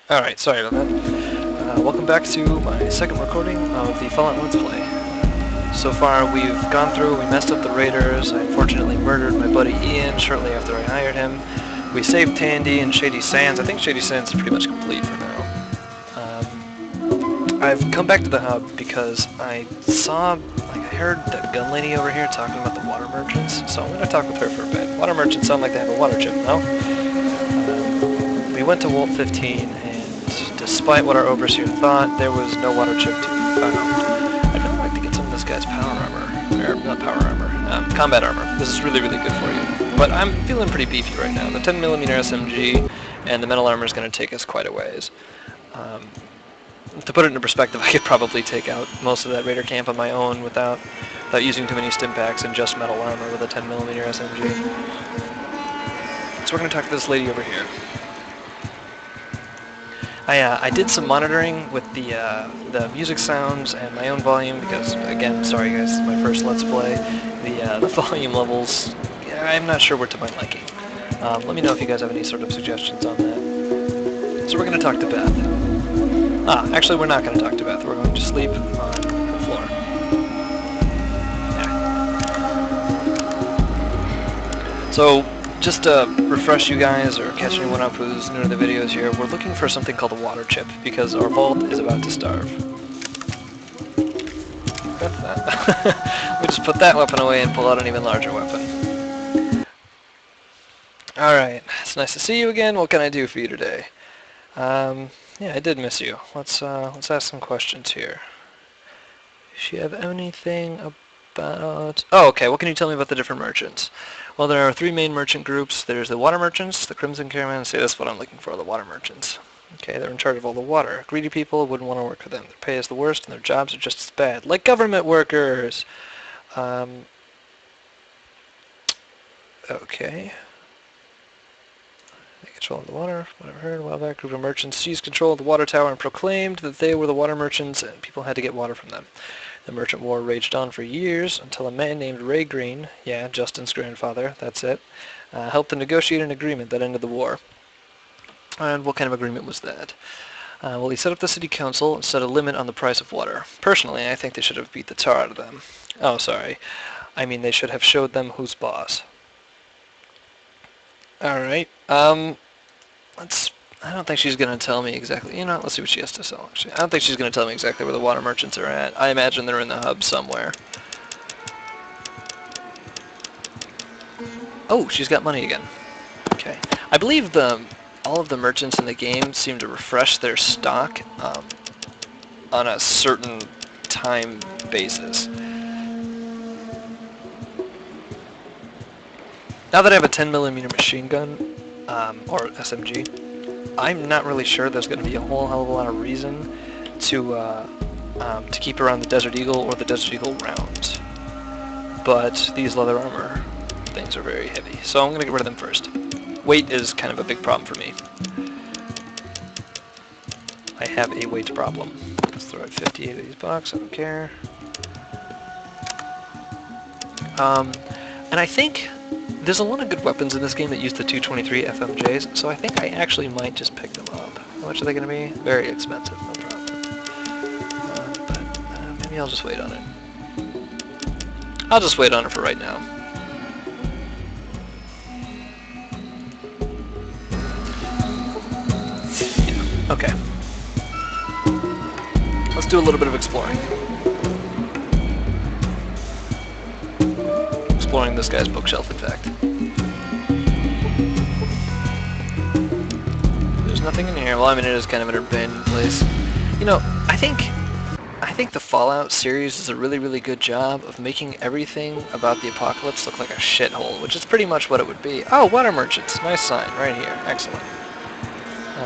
Alright, sorry about that. Welcome back to my second recording of the Fallout Let's Play. So far we've gone through, we messed up the raiders, I unfortunately murdered my buddy Ian shortly after I hired him. We saved Tandy and Shady Sands. I think Shady Sands is pretty much complete for now. I've come back to the hub because I heard that gun lady over here talking about the water merchants, so I'm going to talk with her for a bit. Water merchants sound like they have a water chip, no? We went to Vault 15, and despite what our overseer thought, there was no water chip to be found. I'd really like to get some of this guy's power armor, or not power armor, combat armor. This is really, really good for you. But I'm feeling pretty beefy right now. The 10mm SMG and the metal armor is going to take us quite a ways. To put it into perspective, I could probably take out most of that raider camp on my own without using too many stim packs and just metal armor with a 10mm SMG. So we're going to talk to this lady over here. I did some monitoring with the music sounds and my own volume because, again, sorry guys, this is my first Let's Play. The volume levels, I'm not sure we're to my liking. Let me know if you guys have any sort of suggestions on that. So we're going to talk to Beth. Actually we're not going to talk to Beth, we're going to sleep on the floor. Yeah. So, just to refresh you guys, or catch anyone up who's new to the videos here, we're looking for something called a water chip, because our vault is about to starve. That's that. We just put that weapon away and pull out an even larger weapon. Alright, it's nice to see you again. What can I do for you today? Yeah, I did miss you. Let's ask some questions here. Does she have anything about... Oh, okay, what can you tell me about the different merchants? Well, there are three main merchant groups. There's the water merchants, the Crimson Caravan. See, that's what I'm looking for, the water merchants. Okay, they're in charge of all the water. Greedy people wouldn't want to work for them. Their pay is the worst, and their jobs are just as bad. Like government workers! Okay. They control the water, whatever heard. A while back, a group of merchants seized control of the water tower and proclaimed that they were the water merchants, and people had to get water from them. The merchant war raged on for years until a man named Ray Green, yeah, Justin's grandfather, that's it, helped to negotiate an agreement that ended the war. And what kind of agreement was that? Well, he set up the city council and set a limit on the price of water. Personally, I think they should have beat the tar out of them. Oh, sorry. I mean, they should have showed them who's boss. Alright, I don't think she's going to tell me exactly, let's see what she has to sell, actually. I don't think she's going to tell me exactly where the water merchants are at. I imagine they're in the hub somewhere. Oh, she's got money again. Okay. I believe all of the merchants in the game seem to refresh their stock on a certain time basis. Now that I have a 10mm machine gun, or SMG, I'm not really sure there's going to be a whole hell of a lot of reason to keep around the Desert Eagle or the Desert Eagle rounds. But these leather armor things are very heavy, so I'm going to get rid of them first. Weight is kind of a big problem for me. I have a weight problem. Let's throw out 58 of these bucks, I don't care. And I think there's a lot of good weapons in this game that use the 223 FMJs, so I think I actually might just pick them up. How much are they going to be? Very expensive, no problem. But maybe I'll just wait on it. I'll just wait on it for right now. Yeah, okay. Let's do a little bit of exploring. Exploring this guy's bookshelf, in fact. There's nothing in here. Well, I mean, it is kind of an abandoned place. I think the Fallout series does a really, really good job of making everything about the apocalypse look like a shithole, which is pretty much what it would be. Oh, water merchants. Nice sign right here. Excellent.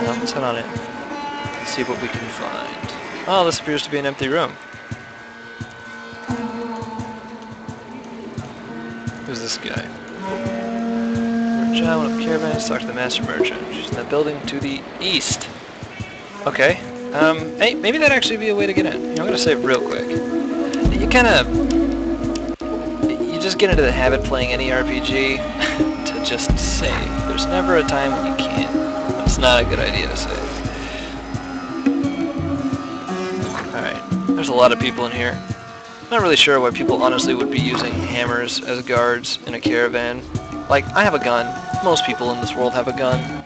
Let's head on in. Let's see what we can find. Oh, this appears to be an empty room. Who's this guy? John went up caravans to talk to the master merchant. She's in that building to the east. Okay. Hey, maybe that'd actually be a way to get in. I'm gonna save real quick. You just get into the habit playing any RPG to just save. There's never a time when you can't. It's not a good idea to save. There's a lot of people in here. I'm not really sure why people honestly would be using hammers as guards in a caravan. Like, I have a gun. Most people in this world have a gun.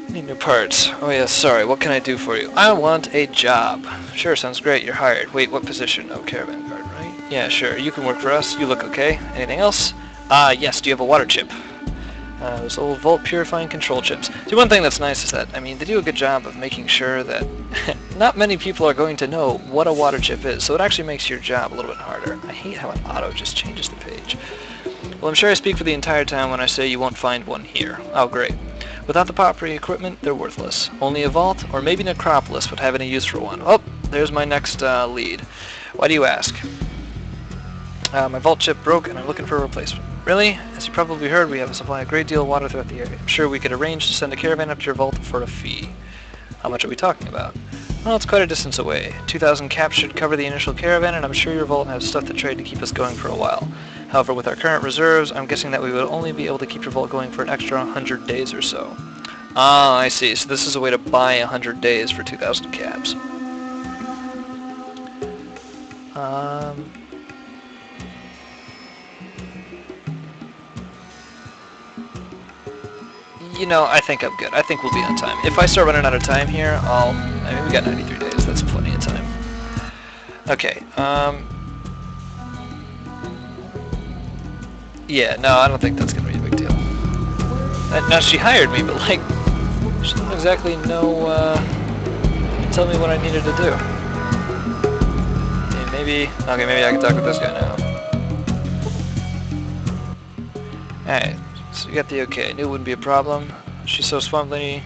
Need new parts. Oh yes, sorry, what can I do for you? I want a job. Sure, sounds great, you're hired. Wait, what position? Oh, caravan guard, right? Yeah, sure, you can work for us. You look okay. Anything else? Yes, do you have a water chip? Those old Volt Purifying Control chips. See, one thing that's nice is that, I mean, they do a good job of making sure that not many people are going to know what a water chip is, so it actually makes your job a little bit harder. I hate how an auto just changes the page. Well, I'm sure I speak for the entire town when I say you won't find one here. Oh, great. Without the pottery equipment, they're worthless. Only a vault, or maybe Necropolis, would have any use for one. Oh, there's my next lead. Why do you ask? My vault chip broke and I'm looking for a replacement. Really? As you probably heard, we have a supply a great deal of water throughout the area. I'm sure we could arrange to send a caravan up to your vault for a fee. How much are we talking about? Well, it's quite a distance away. 2,000 caps should cover the initial caravan, and I'm sure your vault has stuff to trade to keep us going for a while. However, with our current reserves, I'm guessing that we would only be able to keep your vault going for an extra 100 days or so. Ah, I see. So this is a way to buy 100 days for 2,000 caps. You know, I think I'm good. I think we'll be on time. If I start running out of time here, I mean, we got 93 days. That's plenty of time. Okay, yeah, no, I don't think that's gonna be a big deal. Now, she hired me, but, like, she didn't exactly know, tell me what I needed to do. Okay, maybe I can talk with this guy now. Alright. So you got the okay. I knew it wouldn't be a problem. She's so swampy.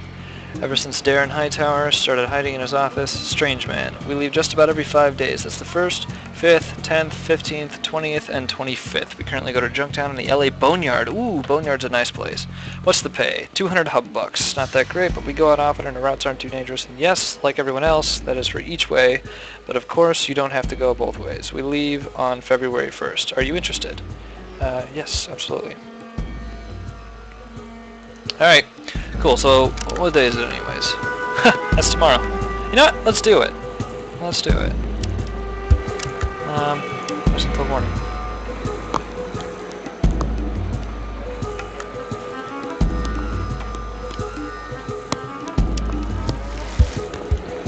Ever since Darren Hightower started hiding in his office. Strange man. We leave just about every 5 days. That's the 1st, 5th, 10th, 15th, 20th, and 25th. We currently go to Junktown in the LA Boneyard. Ooh, Boneyard's a nice place. What's the pay? 200 hub bucks. Not that great, but we go out often and the routes aren't too dangerous. And yes, like everyone else, that is for each way. But of course, you don't have to go both ways. We leave on February 1st. Are you interested? Yes, absolutely. Alright, cool, so what day is it anyways? That's tomorrow. You know what? Let's do it. Let's do it. Just until morning.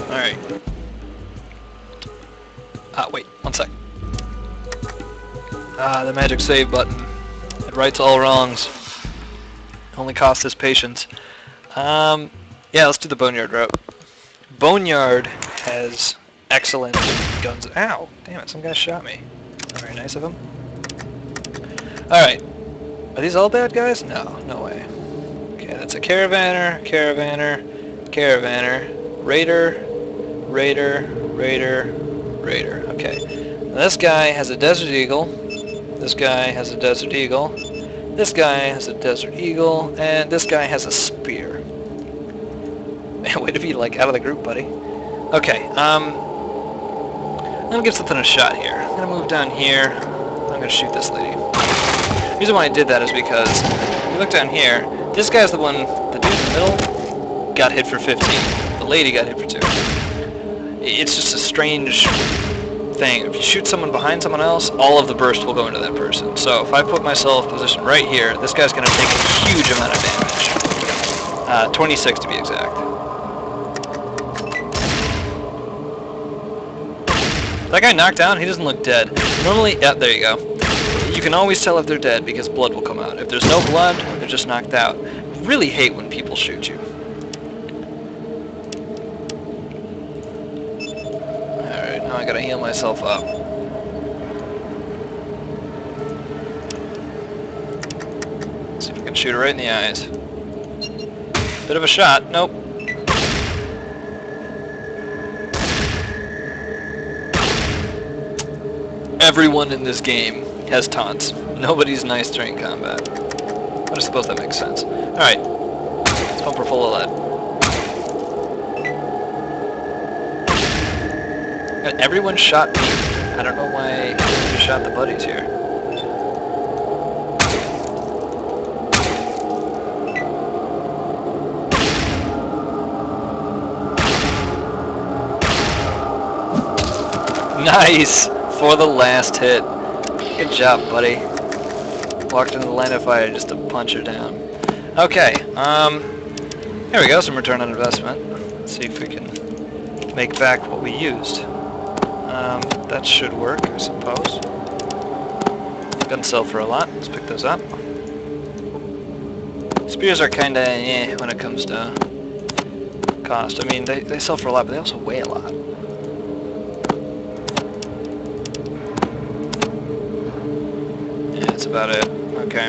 Alright. Wait, one sec. The magic save button. It rights all wrongs. Only cost us patience. Yeah, let's do the Boneyard route. Boneyard has excellent guns. Ow! Damn it, some guy shot me. Not very nice of him. Alright. Are these all bad guys? No, no way. Okay, that's a caravaner, raider, raider. Okay. Now this guy has a Desert Eagle. This guy has a Desert Eagle. This guy has a Desert Eagle, and this guy has a spear. Man, way to be, like, out of the group, buddy. Okay, I'm gonna give something a shot here. I'm gonna move down here. I'm gonna shoot this lady. The reason why I did that is because, if you look down here, this guy's the one, the dude in the middle, got hit for 15. The lady got hit for 2. It's just a strange thing. If you shoot someone behind someone else, all of the burst will go into that person. So if I put myself positioned right here, this guy's going to take a huge amount of damage. 26 to be exact. That guy knocked down, he doesn't look dead. Normally, yeah, there you go. You can always tell if they're dead because blood will come out. If there's no blood, they're just knocked out. Really hate when people shoot you. Now I gotta heal myself up. See if I can shoot her right in the eyes. Bit of a shot. Nope. Everyone in this game has taunts. Nobody's nice during combat. I suppose that makes sense. Alright. Let's pump her full of lead. Everyone shot me. I don't know why you shot the buddies here. Nice! For the last hit. Good job, buddy. Walked into the line of fire just to punch her down. Okay, here we go, some return on investment. Let's see if we can make back what we used. That should work, I suppose. Doesn't sell for a lot. Let's pick those up. Spears are kinda eh when it comes to cost. I mean, they sell for a lot, but they also weigh a lot. Yeah, that's about it. Okay.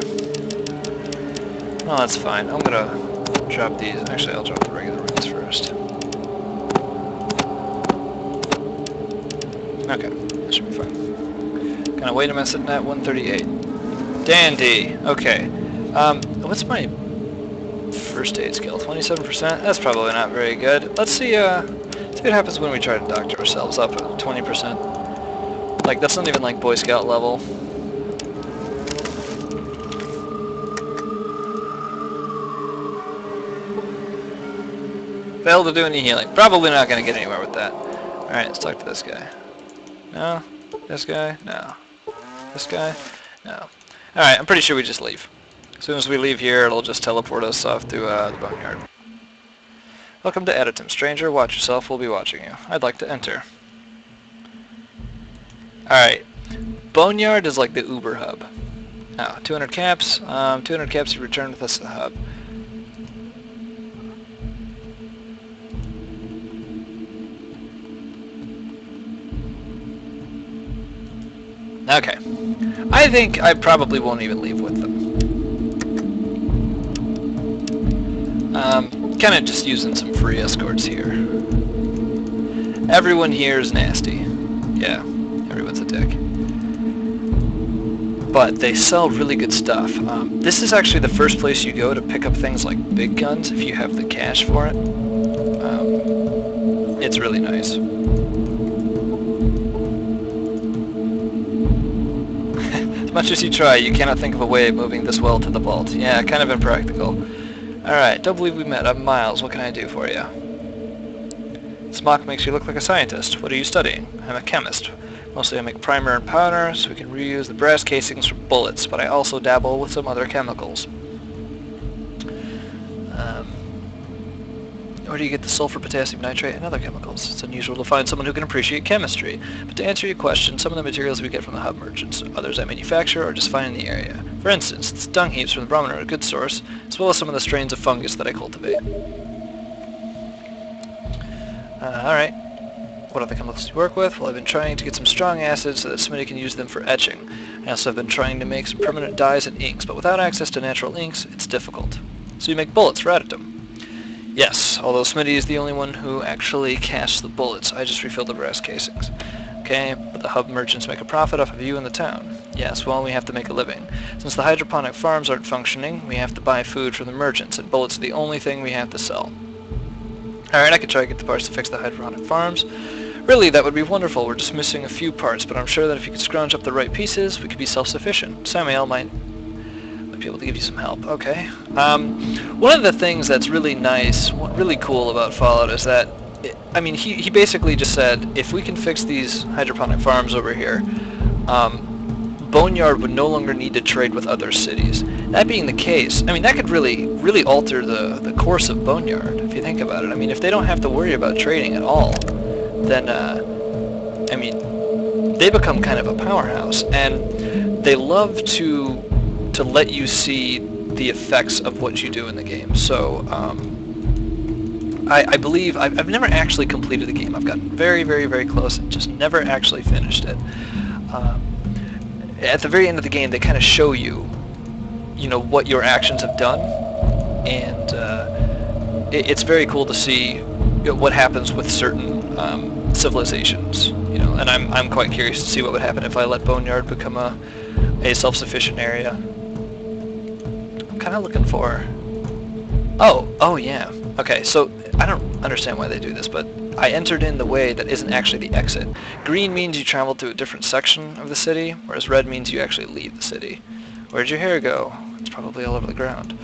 Well, that's fine. I'm gonna drop these. Actually, I'll drop the regular ones first. Okay, that should be fine. Gonna wait a minute, sitting at 138. Dandy. Okay. What's my first aid skill? 27%? That's probably not very good. Let's see what happens when we try to doctor ourselves up at 20%. Like, that's not even like Boy Scout level. Failed to do any healing. Probably not going to get anywhere with that. Alright, let's talk to this guy. No? This guy? No. This guy? No. Alright, I'm pretty sure we just leave. As soon as we leave here, it'll just teleport us off to the Boneyard. Welcome to Editum, stranger. Watch yourself. We'll be watching you. I'd like to enter. Alright. Boneyard is like the Uber hub. Now, 200 caps. 200 caps, you return with us to the hub. Okay. I think I probably won't even leave with them. Kind of just using some free escorts here. Everyone here is nasty. Yeah, everyone's a dick. But they sell really good stuff. This is actually the first place you go to pick up things like big guns if you have the cash for it. It's really nice. As much as you try, you cannot think of a way of moving this well to the vault. Yeah, kind of impractical. Alright, don't believe we met. I'm Miles. What can I do for you? Smock makes you look like a scientist. What are you studying? I'm a chemist. Mostly I make primer and powder, so we can reuse the brass casings for bullets, but I also dabble with some other chemicals. Where do you get the sulfur, potassium nitrate, and other chemicals? It's unusual to find someone who can appreciate chemistry. But to answer your question, some of the materials we get from the hub merchants, others I manufacture or just find in the area. For instance, the dung heaps from the Brahmin are a good source, as well as some of the strains of fungus that I cultivate. Alright. What other chemicals do you work with? Well, I've been trying to get some strong acids so that somebody can use them for etching. I also have been trying to make some permanent dyes and inks, but without access to natural inks, it's difficult. So you make bullets for Editum. Yes, although Smitty is the only one who actually casts the bullets. I just refill the brass casings. Okay, but the hub merchants make a profit off of you in the town. Yes, well, we have to make a living. Since the hydroponic farms aren't functioning, we have to buy food from the merchants, and bullets are the only thing we have to sell. Alright, I could try to get the parts to fix the hydroponic farms. Really, that would be wonderful. We're just missing a few parts, but I'm sure that if you could scrounge up the right pieces, we could be self-sufficient. Samuel might be able to give you some help. Okay. One of the things that's really nice, really cool about Fallout is that, I mean, he basically just said, if we can fix these hydroponic farms over here, Boneyard would no longer need to trade with other cities. That being the case, I mean, that could really alter the course of Boneyard, if you think about it. I mean, if they don't have to worry about trading at all, then, I mean, they become kind of a powerhouse, and they love to let you see the effects of what you do in the game. So, I believe, I've never actually completed the game. I've gotten very close and just never actually finished it. At the very end of the game, they kind of show you, you know, what your actions have done, and it's very cool to see what happens with certain civilizations, you know, and I'm quite curious to see what would happen if I let Boneyard become a self-sufficient area. I'm kind of looking for... Oh yeah. Okay, so I don't understand why they do this, but I entered in the way that isn't actually the exit. Green means you travel to a different section of the city, whereas red means you actually leave the city. Where'd your hair go? It's probably all over the ground.